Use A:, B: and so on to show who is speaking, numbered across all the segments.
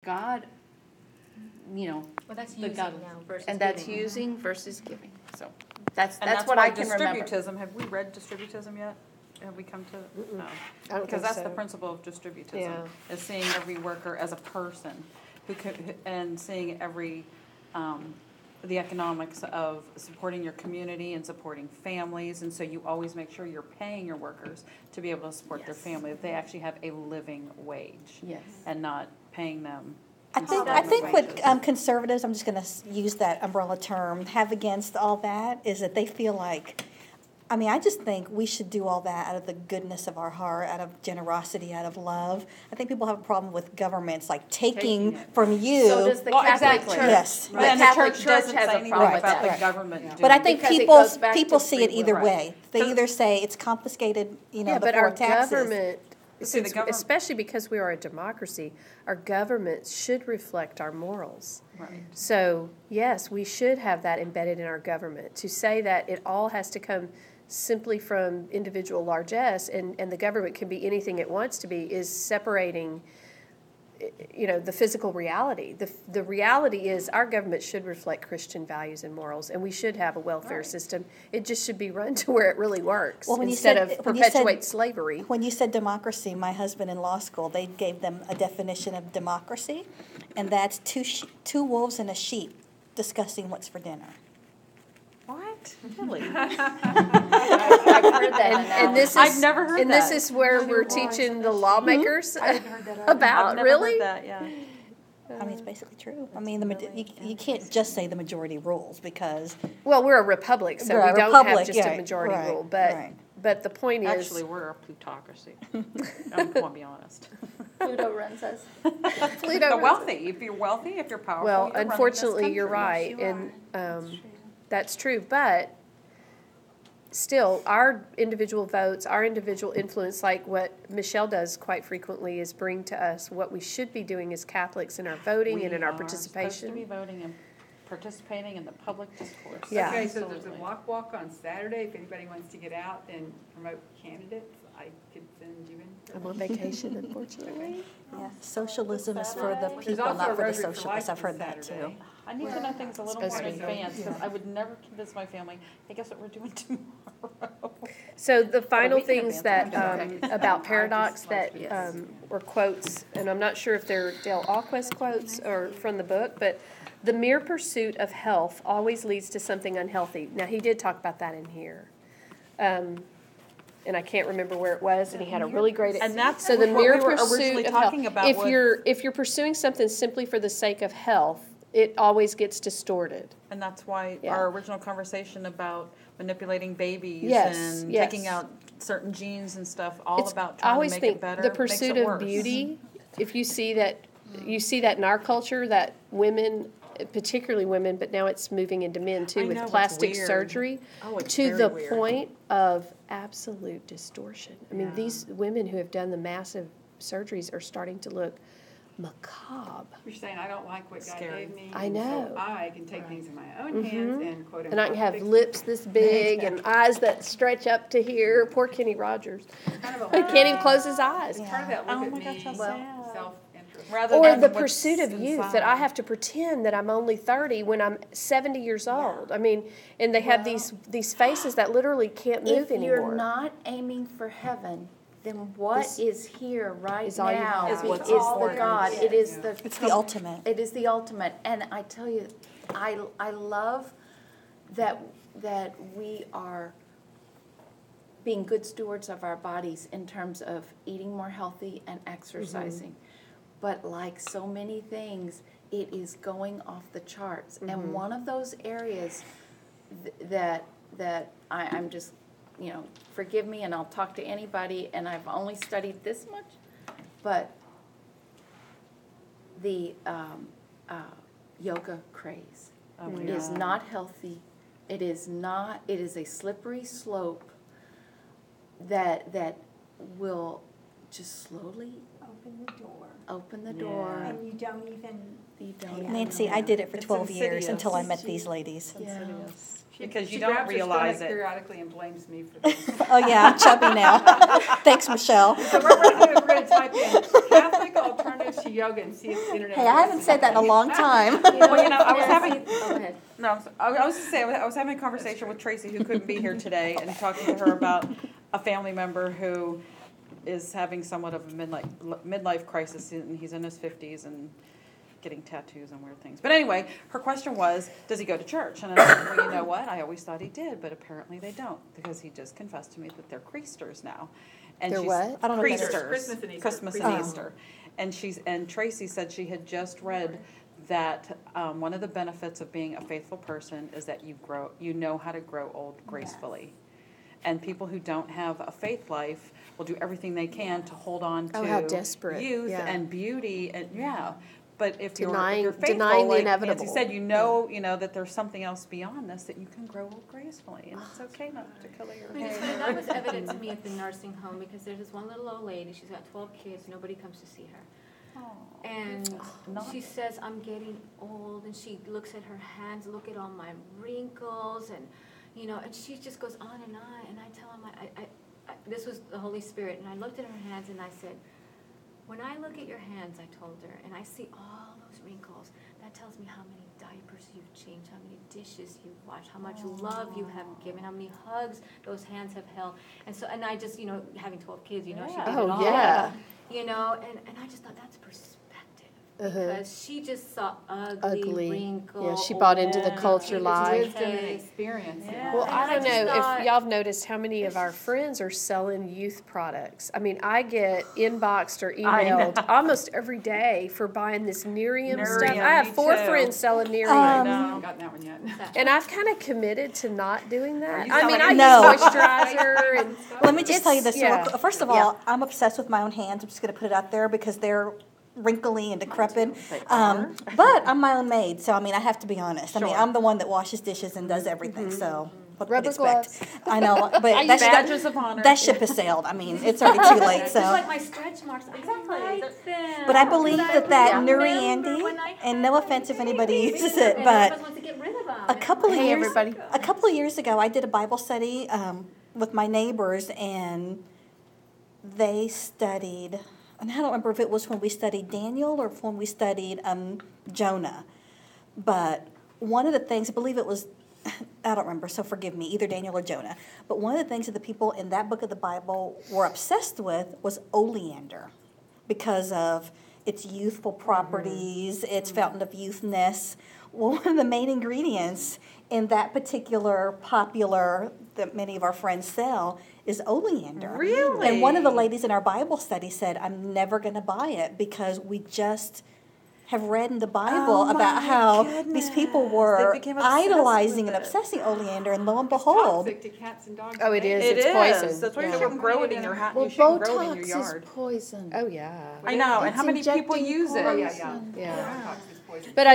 A: God,
B: Well, that's
A: the
B: using
A: God,
B: now versus
A: and that's
B: giving.
A: using versus giving. So that's
C: And
A: what
C: why
A: I can remember.
C: distributism, have we read distributism yet? Have we come to, no.
D: I don't
C: Because
D: think
C: that's
D: so.
C: the principle of distributism,
D: Yeah.
C: is seeing every worker as a person and seeing every, the economics of supporting your community and supporting families. And so you always make sure you're paying your workers to be able to support their
A: Yes.
C: family, that they actually have a living wage.
A: Yes.
C: And not paying them.
E: I think what conservatives, I'm just going to use that umbrella term, have against all that is that they feel like, I just think we should do all that out of the goodness of our heart, out of generosity, out of love. I think people have a problem with governments like taking from you.
A: So does the Catholic
C: exactly.
A: Church.
E: Yes.
A: The
C: And the
A: Catholic
C: church
A: Church
C: doesn't
A: has
C: say
A: a
C: anything
A: problem with
C: about
A: that.
C: the government doing
E: But I
C: it.
E: think
A: Because it
E: people
A: goes back
E: people
A: to
E: see
A: free
E: it either
A: will.
E: way. They either say it's confiscated,
D: Yeah,
E: before
D: but our
E: taxes.
D: government,
C: See, the government-
D: especially because we are a democracy, our government should reflect our morals.
C: Right.
D: So, yes, we should have that embedded in our government. To say that it all has to come simply from individual largesse and the government can be anything it wants to be is separating, the physical reality. The reality is our government should reflect Christian values and morals, and we should have a welfare system. It just should be run to where it really works
E: Well,
D: instead of perpetuate slavery.
E: When you said democracy, my husband in law school, they gave them a definition of democracy, and that's two wolves and a sheep discussing what's for dinner.
C: What? Really?
A: I've heard that
D: And this is,
C: I've never heard
D: and
C: that.
D: this is where we're teaching the lawmakers
C: I've
D: about,
C: never
D: really?
C: heard that, yeah.
E: It's basically true. You can't just say the majority rules because
D: Well, we're a republic, so
E: We're a
D: we don't have
E: republic,
D: just
E: yeah,
D: a majority
E: right,
D: rule.
E: right.
D: But the point is,
C: Actually, we're a plutocracy. I'm going to be honest.
A: Pluto runs us.
C: The wealthy, if you're wealthy, if you're powerful,
D: well,
C: you're running this
D: unfortunately, you're
C: country.
D: right, and that's true. But still, our individual votes, our individual influence, like what Michelle does quite frequently, is bring to us what we should be doing as Catholics in our voting and in our
C: We are supposed to
D: participation.
C: be voting and participating in the public discourse.
D: Yeah.
F: Okay, so there's a
C: Absolutely.
F: walk on Saturday. If anybody wants to get out and promote candidates, I could send you in.
D: I'm on vacation, unfortunately.
E: socialism is for the
F: There's
E: people,
F: also
E: not
F: a
E: for the
F: Rotary for
E: socialists. I've
F: Life
E: heard
F: on
E: that too.
F: Saturday.
C: I need to know things a little more
D: Supposed
C: in
D: to be.
C: advance, because I would never convince my family, hey, guess what we're doing tomorrow?
D: So the final
C: we can
D: things
C: advance
D: that,
C: it.
D: about paradox that,
A: Yes.
D: were quotes, and I'm not sure if they're Dale Alquist quotes or from the book, but the mere pursuit of health always leads to something unhealthy. Now, he did talk about that in here. And I can't remember where it was, and he had a really great.
C: And that's
D: so the
C: what we
D: mere
C: were
D: pursuit
C: originally
D: of
C: talking
D: health.
C: about
D: If
C: with-
D: you're pursuing something simply for the sake of health, it always gets distorted.
C: And that's why
D: Yeah.
C: our original conversation about manipulating babies
D: Yes,
C: and
D: yes.
C: taking out certain genes and stuff, all
D: It's-
C: about
D: I
C: trying
D: always
C: to make
D: think
C: it better,
D: the
C: makes
D: pursuit
C: it
D: of
C: worse.
D: beauty, if you see that in our culture, that women, particularly women, but now it's moving into men too,
C: I
D: with
C: know, it's
D: plastic
C: weird.
D: surgery,
C: Oh, it's
D: to
C: very
D: the
C: weird.
D: point of absolute distortion. I mean, these women who have done the massive surgeries are starting to look macabre.
F: You're saying, I don't like what God
C: Scary.
F: gave me.
D: I
F: and
D: know.
F: So I can take things in my own hands and quote unquote.
D: And I can have
F: fix
D: lips this big and eyes that stretch up to here. Poor Kenny Rogers.
F: kind of
D: He
F: a-
D: can't even close his eyes.
F: It's part of that
C: Oh
F: look
C: my
F: at
C: gosh,
F: me,
C: how sad.
F: self-interest.
C: Rather
D: Or
C: than
D: the
C: what's
D: pursuit of youth, that I
C: inside.
D: have to pretend that I'm only 30 when I'm 70 years old. I mean, and they have these faces that literally can't move
A: If you're
D: anymore.
A: not aiming for heaven, then what is here right
D: is all you
A: now
D: have.
A: is
C: Is what's
A: the
C: important.
A: God. It is the.
E: It's the ultimate.
A: It is the ultimate, and I tell you, I love that we are being good stewards of our bodies in terms of eating more healthy and exercising. But like so many things, it is going off the charts. And one of those areas that I'm just, forgive me, and I'll talk to anybody, and I've only studied this much, but the yoga craze is not healthy. It is not. It is a slippery slope that will just slowly
G: Open the door. And you don't even.
A: You don't.
E: Nancy, I did it for
C: It's
E: 12 years
C: insidious.
E: until I met these ladies.
A: Yeah.
C: Because you
F: She
C: don't
F: grabs her
C: realize
F: stomach
C: it.
F: periodically and blames me for this.
E: Oh yeah, I'm chubby now. Thanks, Michelle.
F: So what we're going to do is we're going to type in Catholic alternatives to to yoga and see if the internet.
E: Hey, I haven't said that in a long time.
C: Well, I was having,
B: Go ahead.
C: no, I was just saying, I was having a conversation with Tracy, who couldn't be here today, and talking to her about a family member who is having somewhat of a midlife crisis, and he's in his 50s and getting tattoos and weird things. But anyway, her question was, does he go to church? And I said, well, you know what? I always thought he did, but apparently they don't, because he just confessed to me that they're creasters now. And
D: They're
C: she's
D: what?
E: I don't know what that is.
C: Creasters.
F: Christmas and Easter.
C: Christmas and Easter. And Tracy said she had just read that one of the benefits of being a faithful person is that you know how to grow old gracefully. And people who don't have a faith life will do everything they can to hold on to
D: how desperate.
C: youth
D: Yeah.
C: and beauty and But if
D: Denying-
C: you're faithful,
D: denying the
C: like
D: inevitable.
C: Nancy said, you know that there's something else beyond this, that you can grow old gracefully, and it's okay not to color your
B: I mean, it's funny,
C: hair.
B: that was evident to me at the nursing home, because there's this one little old lady, she's got 12 kids, nobody comes to see her. And she says, I'm getting old, and she looks at her hands, look at all my wrinkles, and, and she just goes on, and I tell him, this was the Holy Spirit, and I looked at her hands, and I said, when I look at your hands, I told her, and I see all those wrinkles, that tells me how many diapers you've changed, how many dishes you've washed, how much love you have given, how many hugs those hands have held. And I just, having 12 kids, she did it all.
D: Oh, yeah.
B: And I just thought that's perspective. Because she just saw ugly wrinkles.
D: Yeah, she bought into the culture lie.
F: Wisdom and experience.
B: Yeah.
D: Well,
B: And
D: I don't
B: I just
D: know
B: thought-
D: if y'all have noticed how many of our friends are selling youth products. I mean, I get inboxed or
C: I know.
D: emailed almost every day for buying this Nerium stuff.
C: Nerium,
D: I have
C: me
D: 4
C: too.
D: friends selling Nerium.
F: I haven't gotten that one yet.
D: And I've kind of committed to not doing that.
C: you
D: I mean, I
E: No.
D: use moisturizer and
E: Let me just tell you this.
D: yeah.
E: So, first of all, I'm obsessed with my own hands. I'm just going to put it out there because they're wrinkly and decrepit.
C: They are.
E: But I'm my own maid, so I mean, I have to be honest. I mean,
C: Sure.
E: I'm the one that washes dishes and does everything. So what can you
D: Rubber
E: expect?
D: gloves.
E: I know, but
D: I
E: that
D: use
C: Badges of honor.
E: that ship has sailed. I mean, it's already too late.
B: Just
E: So.
B: like my stretch marks. I like them.
E: But I believe that
B: remember
E: Nuri Andy,
B: when I
E: and
B: had
E: no
B: them,
E: offense if
B: they
E: anybody
B: get rid
E: uses
B: of them,
E: it,
B: and
E: but
B: everyone wants to get rid of them.
E: a couple of
D: Hey,
E: years,
D: everybody.
E: a couple of years ago, I did a Bible study with my neighbors, and they studied. And I don't remember if it was when we studied Daniel or when we studied Jonah. But one of the things, I believe it was, I don't remember, so forgive me, either Daniel or Jonah. But one of the things that the people in that book of the Bible were obsessed with was oleander because of its youthful properties, its fountain of youthness. Well, one of the main ingredients in that particular popular that many of our friends sell is oleander.
C: Really?
E: And one of the ladies in our Bible study said, I'm never going to buy it because we just have read in the Bible about how these people were
C: They became obsessed
E: idolizing
C: with
E: and
C: it.
E: obsessing oleander, and lo and
F: It's
E: behold,
F: toxic to cats and dogs.
D: Oh, it is.
C: It
D: It's
C: is.
D: poison.
C: That's why you
D: Yeah.
C: shouldn't grow it in your house.
A: Well,
C: You shouldn't grow it in
A: Botox
C: your
A: is
C: yard.
A: poison.
D: Oh, yeah.
C: I know, and
A: It's
C: how many people
A: injecting
C: use it?
F: Oh, yeah.
D: Yeah.
F: Botox is poison.
D: But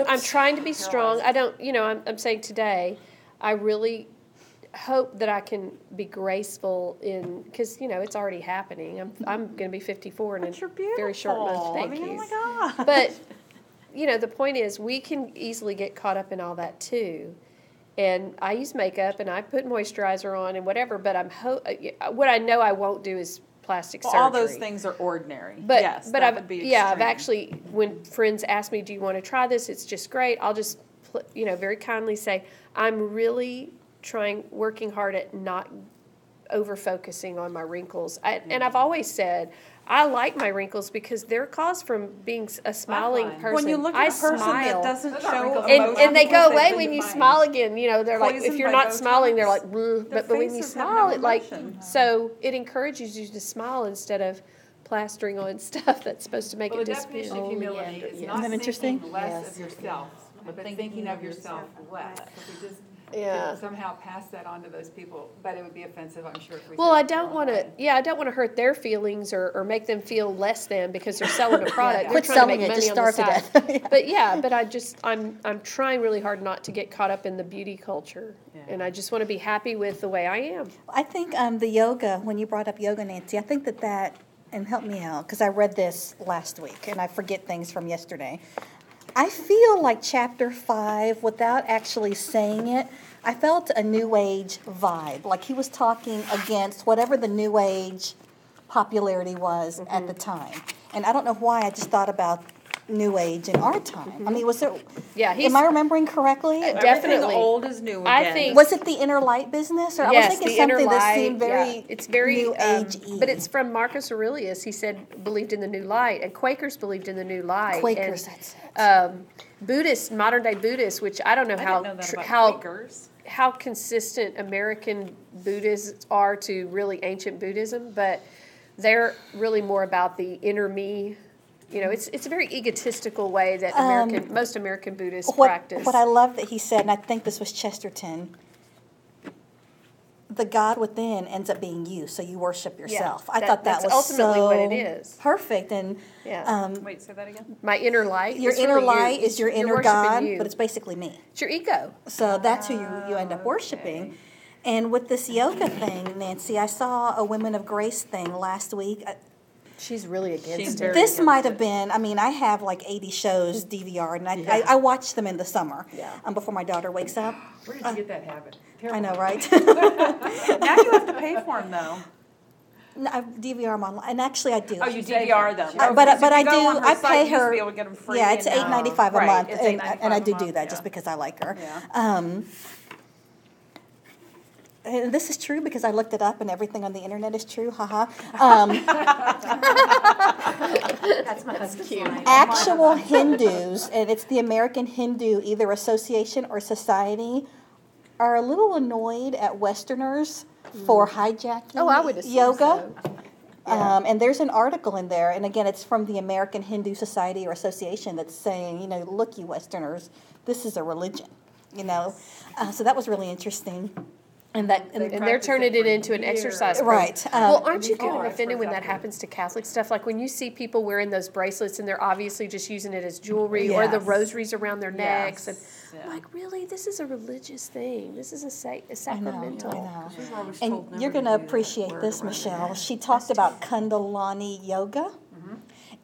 D: I'm trying to be strong. I don't, I'm saying today, I really hope that I can be graceful because, it's already happening. I'm going to be 54 in
C: But you're
D: a very short month.
C: beautiful.
D: Thank
C: I mean,
D: you.
C: oh my God.
D: But, the point is we can easily get caught up in all that too. And I use makeup and I put moisturizer on and whatever, but what I know I won't do is plastic
C: Well,
D: surgery.
C: all those things are ordinary.
D: But
C: yes,
D: but
C: that
D: I've
C: would be
D: I've
C: extreme.
D: actually, when friends ask me, do you want to try this? It's just great. I'll just very kindly say, I'm really working hard at not over focusing on my wrinkles. And I've always said I like my wrinkles because they're caused from being a smiling
F: Fine.
D: person.
C: When you look
D: I
C: at a person
D: smile.
C: that doesn't
F: Those aren't
C: show
F: wrinkles.
C: emotion
D: And they
C: because
D: go away
C: they've
D: when
C: been
D: you
C: defined.
D: smile again. They're like, if
C: Poisoned
D: you're
C: by
D: not smiling, they're
C: Botox.
D: like,
C: Their
D: but when you
C: faces have
D: smile,
C: no
D: it like,
C: emotion.
D: so it encourages you to smile instead of plastering on stuff that's supposed to make
F: Well,
D: it
F: the
D: disappear.
F: definition of humility is
E: Isn't
F: not
E: that interesting?
F: thinking less
D: Yes.
F: of yourself, but thinking of yourself less. If we just
D: Yeah.
F: could somehow pass that on to those people, but it would be offensive, I'm sure. If we
D: Well,
F: said
D: I
F: it the
D: don't
F: wrong
D: want to.
F: way.
D: Yeah, I don't want to hurt their feelings or make them feel less than because they're selling a product. They're
E: Quit
D: trying to
E: selling
D: make
E: it,
D: money
E: just
D: on the
E: starve to
D: side.
E: death.
D: But I'm trying really hard not to get caught up in the beauty culture,
C: Yeah.
D: and I just want to be happy with the way I am.
E: I think the yoga, when you brought up yoga, Nancy, I think that, and help me out, because I read this last week, and I forget things from yesterday. I feel like chapter 5, without actually saying it, I felt a New Age vibe. Like he was talking against whatever the New Age popularity was at the time. And I don't know why, I just thought about New Age in our time. I mean, was there,
D: Yeah,
E: am I remembering correctly?
C: Everything
D: definitely.
C: old is new again.
D: I think-
E: Was it the Inner Light business? Or I was
D: Yes,
E: thinking
D: the inner
E: something that
D: light.
E: seemed very
D: Yeah. It's very
E: New Age-y.
D: but it's from Marcus Aurelius. He said believed in the new light, and Quakers believed in the new light.
E: Quakers,
D: and,
E: that's it.
D: Buddhists, modern day Buddhists, which I don't know
C: I
D: how
C: didn't know that about
D: how
C: Quakers.
D: how consistent American Buddhists are to really ancient Buddhism, but they're really more about the inner me. You know, it's a very egotistical way that most American Buddhists practice.
E: What I love that he said, and I think this was Chesterton, the God within ends up being you, so you worship yourself. I thought that
D: that's
E: was
D: ultimately
E: so
D: what it is.
E: perfect. And
D: Yeah.
C: Wait, say that again?
D: My inner light.
E: your
D: is
E: inner
D: really you.
E: light is your
D: You're
E: inner
D: worshiping
E: God,
D: you.
E: but it's basically me.
D: It's your ego.
E: So that's who you end up worshiping. And with this yoga thing, Nancy, I saw a Women of Grace thing last week.
D: She's really
C: She's
D: against
C: very
D: it.
E: This
C: against
E: might have
C: it.
E: been, I mean, I have like 80 shows DVR, and I watch them in the summer before my daughter wakes up.
F: Where did you get that habit?
E: I know, right?
C: Now you have to pay for them, though.
E: No, I DVR them online, and actually I do.
C: Oh, you DVR them.
E: But
C: Okay, so
E: I
C: if you
E: do.
C: go on her
E: I
C: site,
E: pay
C: you used to
E: her.
C: be able to get them free
E: Yeah, it's
C: and now-
E: $8.95 a
C: Right,
E: month,
C: it's
E: and
C: $8.95
E: I do
C: a month,
E: that just
C: yeah.
E: because I like her.
C: Yeah.
E: And this is true because I looked it up, and everything on the internet is true. Haha.
G: That's my husband's line.
E: Actual Hindus, and it's the American Hindu either association or society, are a little annoyed at Westerners for hijacking
D: Oh, I would assume
E: yoga.
D: so.
E: And there's an article in there, and again, it's from the American Hindu Society or Association that's saying, look, you Westerners, this is a religion, So that was really interesting. And
D: they're turning it into an exercise program.
E: Right.
D: Well, aren't you kind of
F: before,
D: offended when that
F: exactly.
D: happens to Catholic stuff? Like when you see people wearing those bracelets and they're obviously just using it as jewelry or the
E: Yes.
D: rosaries around their necks. And
C: Yeah.
D: I'm like, really? This is a religious thing. This is a sacramental.
E: I know.
C: She was always told
E: And
C: never
E: you're
C: to
E: going to
C: do that,
E: appreciate
C: wear
E: this,
C: it around your
E: Michelle.
C: neck.
E: She talked about Kundalini Yoga,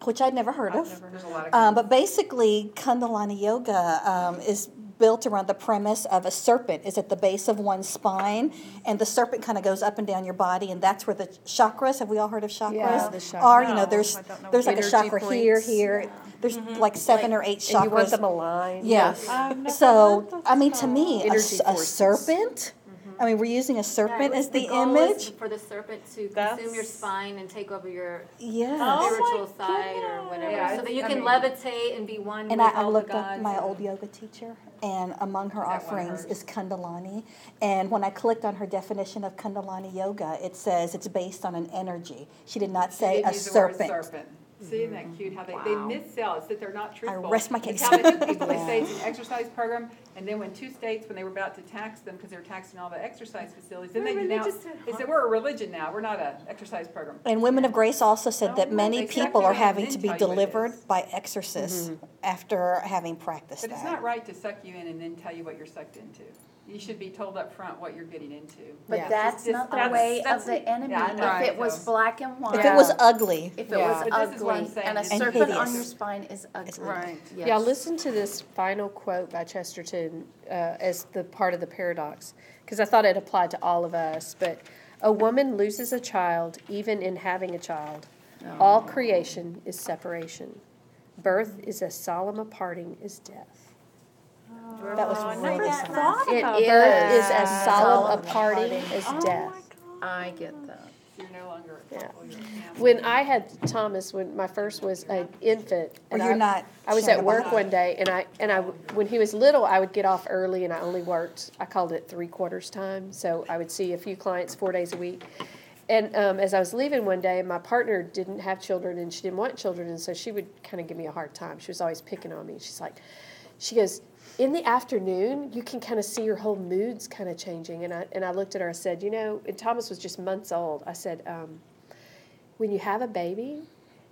E: which I'd never heard of.
F: There's a lot of
E: But basically, Kundalini Yoga is built around the premise of a serpent is at the base of one's spine, and the serpent kind of goes up and down your body, and that's where the chakras, have we all heard of chakras?
D: Yeah, the chakras.
E: Are,
C: No,
E: there's
C: I don't know
E: there's
C: what
E: like a
D: energy
E: chakra
D: points.
E: here. There's like 7 or 8 chakras.
D: And you want them aligned.
E: Yes.
C: I've never
E: So,
C: heard that
E: I mean, to me,
D: Energy
E: a
D: forces.
E: serpent? I mean, we're using a serpent as the
B: goal is
E: image?
B: for the serpent to
C: That's-
B: consume your spine and take over your
E: Yes.
C: Oh,
B: spiritual
C: my
B: side or whatever,
F: Yeah,
B: so that you
F: I
B: can
F: mean-
B: levitate and be one
E: And
B: with
E: I
B: all
E: looked
B: the gods.
E: up my
B: and-
E: old yoga teacher, and among her
F: Is that one of
E: offerings
F: hers?
E: is Kundalini. And when I clicked on her definition of Kundalini Yoga, it says it's based on an energy. She did not say
F: Didn't
E: a
F: use the word
E: serpent.
F: serpent. See, isn't that cute how they missell? It's that they're not truthful.
E: rest my
F: It's
E: case.
F: how they hook people. They say it's an exercise program, and then when 2 states, when they were about to tax them, because they were taxing all the exercise facilities, then they denounced, they said, we're a religion now, we're not an exercise program.
E: And Women of Grace also said that many
F: They suck
E: people
F: you
E: are
F: in
E: having
F: and
E: to
F: then
E: be
F: tell you what it
E: delivered
F: is.
E: by exorcists after having practiced
F: But it's
E: that.
F: not right to suck you in and then tell you what you're sucked into. You should be told up front what you're getting into.
A: But
D: Yeah.
A: that's
F: Just-
A: not the
F: that's-
A: way
F: that's-
A: of the enemy.
F: yeah, I know.
A: If it was
F: So-
A: black and white.
E: If it was ugly,
A: If it
D: Yeah.
A: was
F: But this is what I'm
A: ugly,
F: saying.
A: and a
F: And
A: serpent on
E: hideous.
A: your spine is ugly.
C: Right.
A: Yes.
D: Yeah, listen to this final quote by Chesterton as the part of the paradox, because I thought it applied to all of us. But a woman loses a child even in having a child. All creation is separation. Birth is as solemn a parting as death.
E: that was really sad.
D: Birth is as solemn a parting as death.
A: I get that.
F: You're no longer a couple, you're a family.
D: When I had Thomas, when my first was an infant,
E: Or
D: and
E: you're not
D: I was
E: sharing
D: at work
E: about
D: one day, and I when he was little, I would get off early, and I only worked. I called it 3/4 time, so I would see a few clients 4 days a week. And as I was leaving one day, my partner didn't have children, and she didn't want children, and so she would kind of give me a hard time. She was always picking on me. She goes, in the afternoon, you can kind of see your whole moods kind of changing. And I looked at her, I said, and Thomas was just months old. I said, when you have a baby,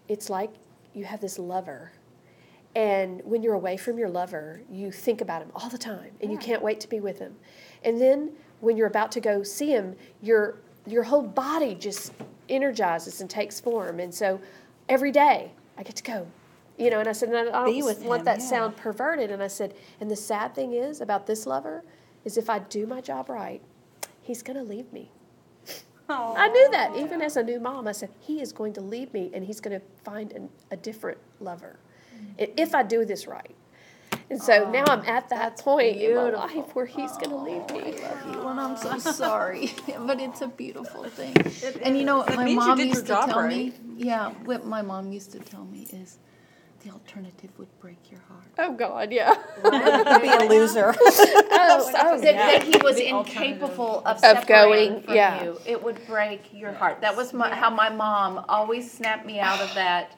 D: it's like you have this lover. And when you're away from your lover, you think about him all the time, and you can't wait to be with him. And then when you're about to go see him, your whole body just energizes and takes form. And so every day, I get to go. And I said, and I
E: Be
D: don't
E: with
D: want
E: him,
D: that
E: yeah.
D: sound perverted. And I said, and the sad thing is about this lover is if I do my job right, he's going to leave me. I knew that. Even as a new mom, I said, he is going to leave me and he's going to find a different lover if I do this right. And so now I'm at that point in my life where he's going to leave me.
A: I love you, and I'm so sorry, but it's a beautiful thing. And you know what my
C: means you
A: mom
C: did your
A: used to
C: job
A: tell
C: right.
A: me? Yeah, what my mom used to tell me is the alternative would break your heart.
D: Oh, God, yeah.
E: To be a loser.
A: That he was incapable of separating from
D: going,
A: you. It would break your heart. That was how my mom always snapped me out of that.